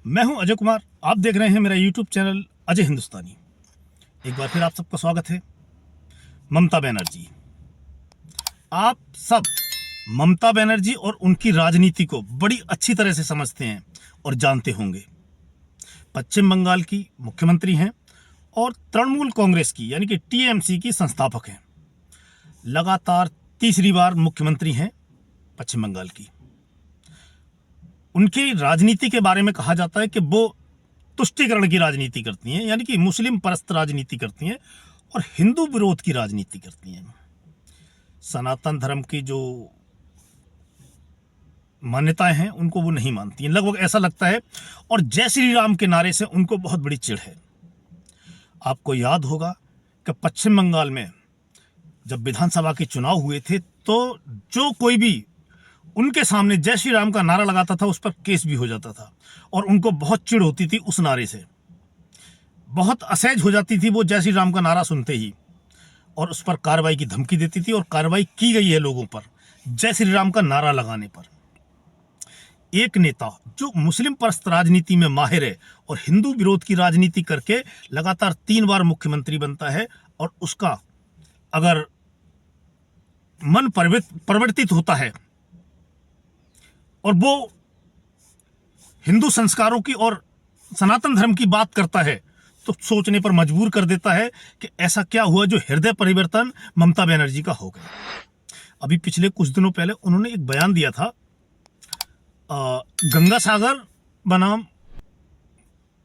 मैं हूं अजय कुमार। आप देख रहे हैं मेरा यूट्यूब चैनल अजय हिंदुस्तानी। एक बार फिर आप सबका स्वागत है। ममता बनर्जी, आप सब ममता बनर्जी और उनकी राजनीति को बड़ी अच्छी तरह से समझते हैं और जानते होंगे। पश्चिम बंगाल की मुख्यमंत्री हैं और तृणमूल कांग्रेस की यानी कि टीएमसी की संस्थापक हैं। लगातार तीसरी बार मुख्यमंत्री हैं पश्चिम बंगाल की। उनकी राजनीति के बारे में कहा जाता है कि वो तुष्टीकरण की राजनीति करती हैं, यानी कि मुस्लिम परस्त राजनीति करती हैं और हिंदू विरोध की राजनीति करती हैं। सनातन धर्म की जो मान्यताएं हैं उनको वो नहीं मानती हैं, लगभग ऐसा लगता है। और जय श्री राम के नारे से उनको बहुत बड़ी चिढ़ है। आपको याद होगा कि पश्चिम बंगाल में जब विधानसभा के चुनाव हुए थे तो जो कोई भी उनके सामने जय श्री राम का नारा लगाता था उस पर केस भी हो जाता था और उनको बहुत चिढ़ होती थी उस नारे से। बहुत असहज हो जाती थी वो जय श्री राम का नारा सुनते ही और उस पर कार्रवाई की धमकी देती थी और कार्रवाई की गई है लोगों पर जय श्री राम का नारा लगाने पर। एक नेता जो मुस्लिम परस्त राजनीति में माहिर है और हिंदू विरोध की राजनीति करके लगातार 3 बार मुख्यमंत्री बनता है और उसका अगर मन परिवर्तित होता है और वो हिंदू संस्कारों की और सनातन धर्म की बात करता है तो सोचने पर मजबूर कर देता है कि ऐसा क्या हुआ जो हृदय परिवर्तन ममता बनर्जी का हो गया। अभी पिछले कुछ दिनों पहले उन्होंने एक बयान दिया था गंगा सागर बनाम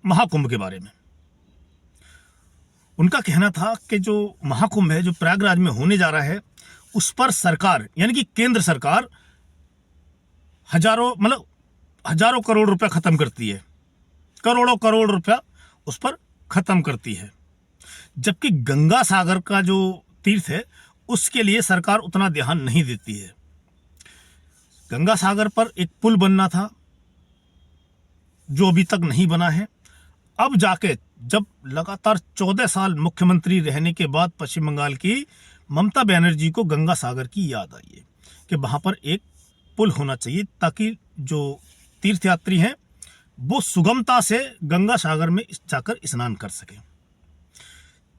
महाकुंभ के बारे में। उनका कहना था कि जो महाकुंभ है जो प्रयागराज में होने जा रहा है उस पर सरकार यानी कि केंद्र सरकार हजारों करोड़ रुपया खत्म करती है, करोड़ों करोड़ रुपया उस पर खत्म करती है। जबकि गंगा सागर का जो तीर्थ है उसके लिए सरकार उतना ध्यान नहीं देती है। गंगा सागर पर एक पुल बनना था जो अभी तक नहीं बना है। अब जाके जब लगातार 14 साल मुख्यमंत्री रहने के बाद पश्चिम बंगाल की ममता बनर्जी को गंगा सागर की याद आई है कि वहां पर एक पुल होना चाहिए ताकि जो तीर्थयात्री हैं वो सुगमता से गंगा सागर में जाकर स्नान कर सकें।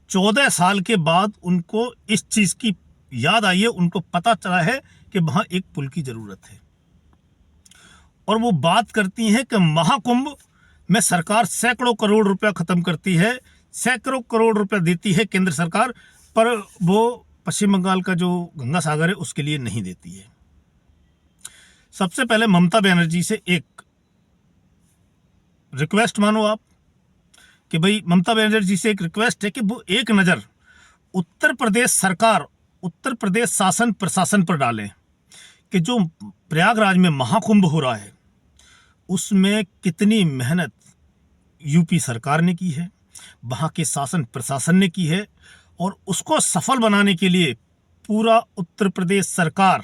14 साल के बाद उनको इस चीज की याद आई है, उनको पता चला है कि वहां एक पुल की जरूरत है और वो बात करती हैं कि महाकुंभ में सरकार सैकड़ों करोड़ रुपया खत्म करती है, सैकड़ों करोड़ रुपया देती है केंद्र सरकार, पर वो पश्चिम बंगाल का जो गंगा सागर है उसके लिए नहीं देती है। सबसे पहले ममता बनर्जी से एक रिक्वेस्ट मानो आप कि भाई ममता बनर्जी से एक रिक्वेस्ट है कि वो एक नज़र उत्तर प्रदेश सरकार, उत्तर प्रदेश शासन प्रशासन पर डालें कि जो प्रयागराज में महाकुंभ हो रहा है उसमें कितनी मेहनत यूपी सरकार ने की है, वहाँ के शासन प्रशासन ने की है और उसको सफल बनाने के लिए पूरा उत्तर प्रदेश सरकार,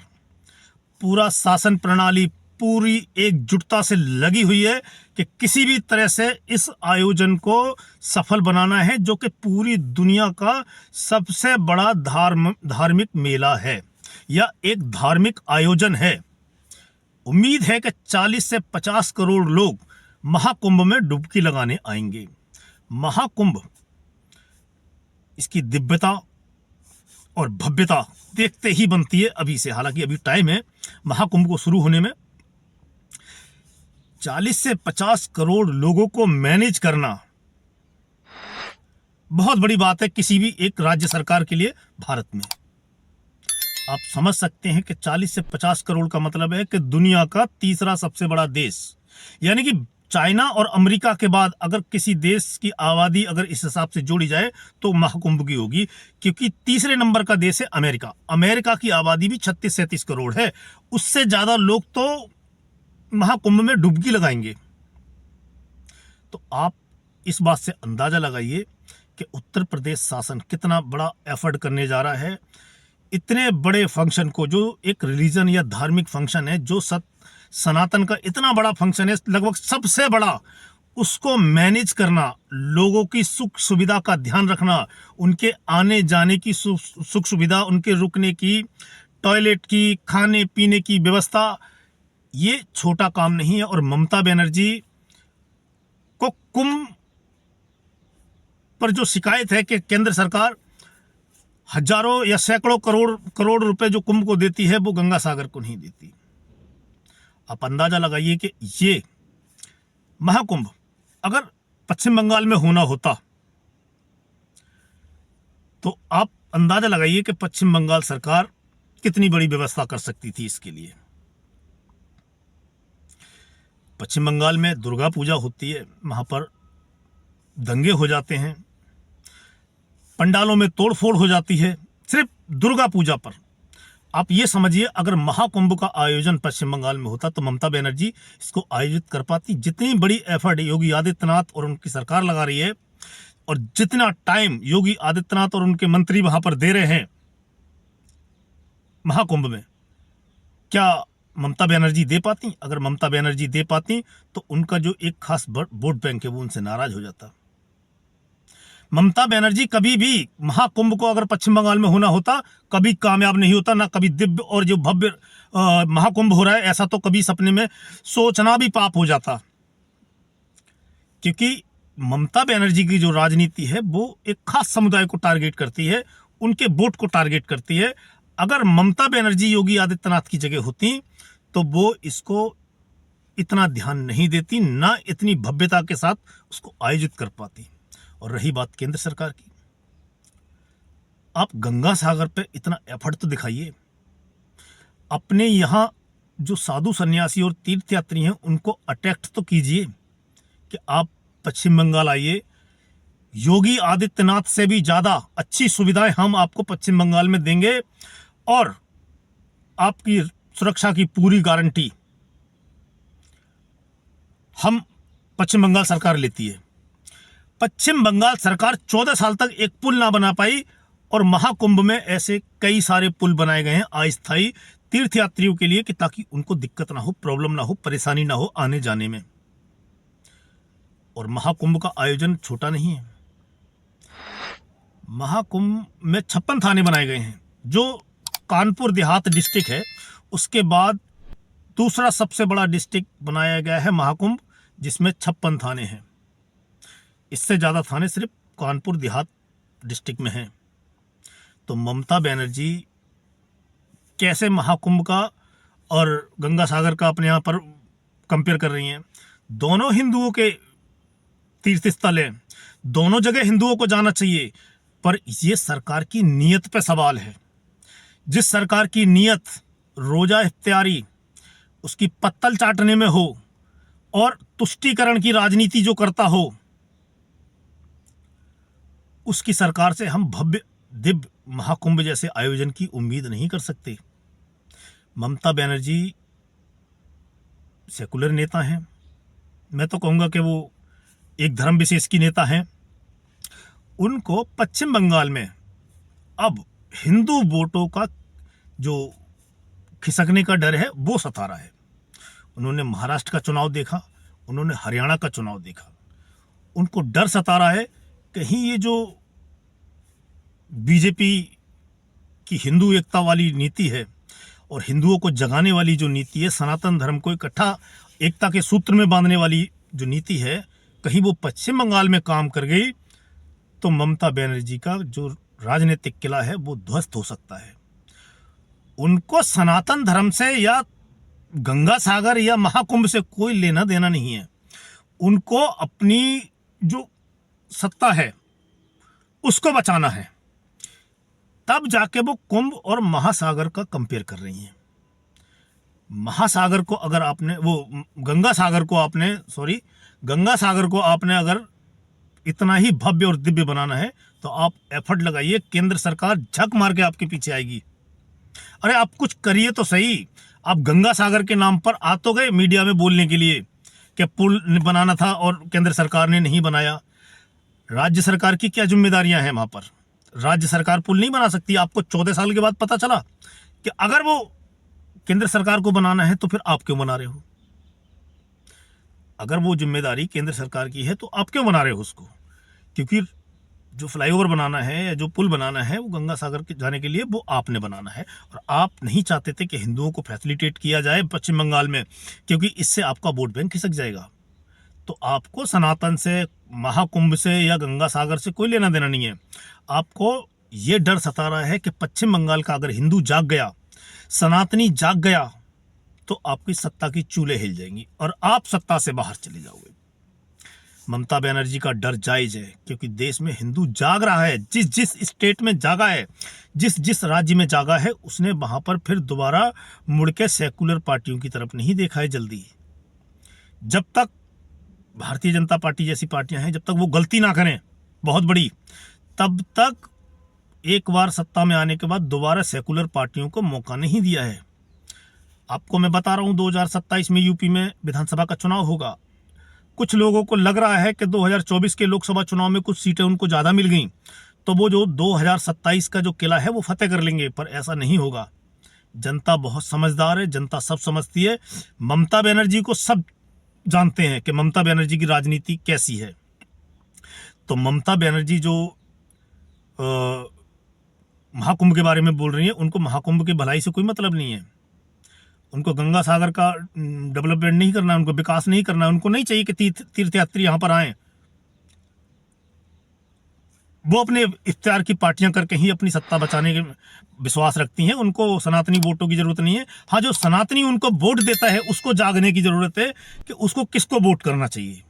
पूरा शासन प्रणाली पूरी एकजुटता से लगी हुई है कि किसी भी तरह से इस आयोजन को सफल बनाना है जो कि पूरी दुनिया का सबसे बड़ा धार्मिक मेला है या एक धार्मिक आयोजन है। उम्मीद है कि 40 से 50 करोड़ लोग महाकुंभ में डुबकी लगाने आएंगे। महाकुंभ इसकी दिव्यता और भव्यता देखते ही बनती है अभी से, हालांकि अभी टाइम है महाकुंभ को शुरू होने में। 40 से 50 करोड़ लोगों को मैनेज करना बहुत बड़ी बात है किसी भी एक राज्य सरकार के लिए भारत में। आप समझ सकते हैं कि 40 से 50 करोड़ का मतलब है कि दुनिया का तीसरा सबसे बड़ा देश, यानी कि चाइना और अमेरिका के बाद अगर किसी देश की आबादी अगर इस हिसाब से जोड़ी जाए तो महाकुंभ की होगी, क्योंकि तीसरे नंबर का देश है अमेरिका। अमेरिका की आबादी भी 36-37 करोड़ है, उससे ज्यादा लोग तो महाकुंभ में डुबकी लगाएंगे। तो आप इस बात से अंदाजा लगाइए कि उत्तर प्रदेश शासन कितना बड़ा एफर्ट करने जा रहा है इतने बड़े फंक्शन को, जो एक रिलीजन या धार्मिक फंक्शन है, जो सनातन का इतना बड़ा फंक्शन है, लगभग सबसे बड़ा, उसको मैनेज करना, लोगों की सुख सुविधा का ध्यान रखना, उनके आने जाने की सुख सुविधा, उनके रुकने की, टॉयलेट की, खाने पीने की व्यवस्था, ये छोटा काम नहीं है। और ममता बनर्जी को कुंभ पर जो शिकायत है कि केंद्र सरकार हजारों या सैकड़ों करोड़ रुपए जो कुंभ को देती है वो गंगा सागर को नहीं देती। आप अंदाजा लगाइए कि ये महाकुंभ अगर पश्चिम बंगाल में होना होता तो आप अंदाजा लगाइए कि पश्चिम बंगाल सरकार कितनी बड़ी व्यवस्था कर सकती थी इसके लिए। पश्चिम बंगाल में दुर्गा पूजा होती है, वहां पर दंगे हो जाते हैं, पंडालों में तोड़फोड़ हो जाती है सिर्फ दुर्गा पूजा पर। आप ये समझिए अगर महाकुंभ का आयोजन पश्चिम बंगाल में होता तो ममता बनर्जी इसको आयोजित कर पाती। जितनी बड़ी एफर्ट योगी आदित्यनाथ और उनकी सरकार लगा रही है और जितना टाइम योगी आदित्यनाथ और उनके मंत्री वहां पर दे रहे हैं महाकुंभ में, क्या ममता बनर्जी दे पाती? अगर ममता बनर्जी दे पाती तो उनका जो एक खास वोट बैंक है वो उनसे नाराज हो जाता। ममता बनर्जी कभी भी महाकुंभ को अगर पश्चिम बंगाल में होना होता कभी कामयाब नहीं होता, ना कभी दिव्य और जो भव्य महाकुंभ हो रहा है ऐसा तो कभी सपने में सोचना भी पाप हो जाता। क्योंकि ममता बनर्जी की जो राजनीति है वो एक खास समुदाय को टारगेट करती है, उनके वोट को टारगेट करती है। अगर ममता बनर्जी योगी आदित्यनाथ की जगह होती तो वो इसको इतना ध्यान नहीं देती, ना इतनी भव्यता के साथ उसको आयोजित कर पाती। और रही बात केंद्र सरकार की, आप गंगा सागर पे इतना एफर्ट तो दिखाइए। अपने यहां जो साधु सन्यासी और तीर्थयात्री हैं उनको अट्रैक्ट तो कीजिए कि आप पश्चिम बंगाल आइए, योगी आदित्यनाथ से भी ज्यादा अच्छी सुविधाएं हम आपको पश्चिम बंगाल में देंगे और आपकी सुरक्षा की पूरी गारंटी हम पश्चिम बंगाल सरकार लेती है। पश्चिम बंगाल सरकार 14 साल तक एक पुल ना बना पाई और महाकुंभ में ऐसे कई सारे पुल बनाए गए हैं अस्थायी तीर्थयात्रियों के लिए कि ताकि उनको दिक्कत ना हो, प्रॉब्लम ना हो, परेशानी ना हो आने जाने में। और महाकुंभ का आयोजन छोटा नहीं है। महाकुंभ में 56 थाने बनाए गए हैं, जो कानपुर देहात डिस्ट्रिक्ट है उसके बाद दूसरा सबसे बड़ा डिस्ट्रिक्ट बनाया गया है महाकुंभ, जिसमें 56 थाने हैं। इससे ज्यादा थाने सिर्फ कानपुर देहात डिस्ट्रिक्ट में हैं। तो ममता बनर्जी कैसे महाकुंभ का और गंगा सागर का अपने यहां पर कंपेयर कर रही हैं? दोनों हिंदुओं के तीर्थ स्थल हैं, दोनों जगह हिंदुओं को जाना चाहिए, पर यह सरकार की नीयत पे सवाल है। जिस सरकार की नीयत रोजा इफ्तियारी उसकी पत्तल चाटने में हो और तुष्टीकरण की राजनीति जो करता हो, उसकी सरकार से हम भव्य दिव्य महाकुंभ जैसे आयोजन की उम्मीद नहीं कर सकते। ममता बनर्जी सेकुलर नेता हैं, मैं तो कहूंगा कि वो एक धर्म विशेष की नेता हैं। उनको पश्चिम बंगाल में अब हिंदू वोटों का जो खिसकने का डर है वो सता रहा है। उन्होंने महाराष्ट्र का चुनाव देखा, उन्होंने हरियाणा का चुनाव देखा, उनको डर सता रहा है कहीं ये जो बीजेपी की हिंदू एकता वाली नीति है और हिंदुओं को जगाने वाली जो नीति है, सनातन धर्म को इकट्ठा एकता के सूत्र में बांधने वाली जो नीति है, कहीं वो पश्चिम बंगाल में काम कर गई तो ममता बनर्जी का जो राजनीतिक किला है वो ध्वस्त हो सकता है। उनको सनातन धर्म से या गंगा सागर या महाकुंभ से कोई लेना देना नहीं है। उनको अपनी जो सत्ता है उसको बचाना है। तब जाके वो कुंभ और महासागर का कंपेयर कर रही हैं। महासागर को अगर आपने गंगा सागर को आपने अगर इतना ही भव्य और दिव्य बनाना है तो आप एफर्ट लगाइए, केंद्र सरकार झक मार के आपके पीछे आएगी। अरे आप कुछ करिए तो सही। आप गंगा सागर के नाम पर आ तो गए मीडिया में बोलने के लिए कि पुल बनाना था और केंद्र सरकार ने नहीं बनाया। राज्य सरकार की क्या जिम्मेदारियां हैं वहां पर? राज्य सरकार पुल नहीं बना सकती। आपको 14 साल के बाद पता चला कि अगर वो केंद्र सरकार को बनाना है तो फिर आप क्यों बना रहे हो? अगर वो जिम्मेदारी केंद्र सरकार की है तो आप क्यों बना रहे हो उसको? क्योंकि जो फ्लाईओवर बनाना है या जो पुल बनाना है वो गंगा सागर के जाने के लिए वो आपने बनाना है और आप नहीं चाहते थे कि हिंदुओं को फैसिलिटेट किया जाए पश्चिम बंगाल में, क्योंकि इससे आपका वोट बैंक खिसक जाएगा। तो आपको सनातन से, महाकुंभ से या गंगा सागर से कोई लेना देना नहीं है। आपको ये डर सता रहा है कि पश्चिम बंगाल का अगर हिंदू जाग गया, सनातनी जाग गया, तो आपकी सत्ता की चूल्हे हिल जाएंगी और आप सत्ता से बाहर चले जाओगे। ममता बनर्जी का डर जायज है, क्योंकि देश में हिंदू जाग रहा है। जिस जिस स्टेट में जागा है, जिस जिस राज्य में जागा है, उसने वहां पर फिर दोबारा मुड़ के सेकुलर पार्टियों की तरफ नहीं देखा है जल्दी। जब तक भारतीय जनता पार्टी जैसी पार्टियां हैं, जब तक वो गलती ना करें बहुत बड़ी, तब तक एक बार सत्ता में आने के बाद दोबारा सेकुलर पार्टियों को मौका नहीं दिया है। आपको मैं बता रहा हूं, 2027 में यूपी में विधानसभा का चुनाव होगा। कुछ लोगों को लग रहा है कि 2024 के लोकसभा चुनाव में कुछ सीटें उनको ज़्यादा मिल गई, तो वो जो 2027 का जो किला है वो फतेह कर लेंगे, पर ऐसा नहीं होगा। जनता बहुत समझदार है, जनता सब समझती है। ममता बनर्जी को सब जानते हैं कि ममता बनर्जी की राजनीति कैसी है। तो ममता बनर्जी जो महाकुंभ के बारे में बोल रही है, उनको महाकुंभ की भलाई से कोई मतलब नहीं है। उनको गंगा सागर का डेवलपमेंट नहीं करना है, उनको विकास नहीं करना है। उनको नहीं चाहिए कि तीर्थयात्री यहाँ पर आए। वो अपने इख्तियार की पार्टियां करके ही अपनी सत्ता बचाने के विश्वास रखती हैं। उनको सनातनी वोटों की जरूरत नहीं है। हाँ, जो सनातनी उनको वोट देता है उसको जागने की जरूरत है कि उसको किसको वोट करना चाहिए।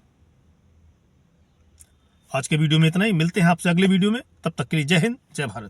आज के वीडियो में इतना ही। मिलते हैं आपसे अगले वीडियो में। तब तक के लिए जय हिंद, जय भारत।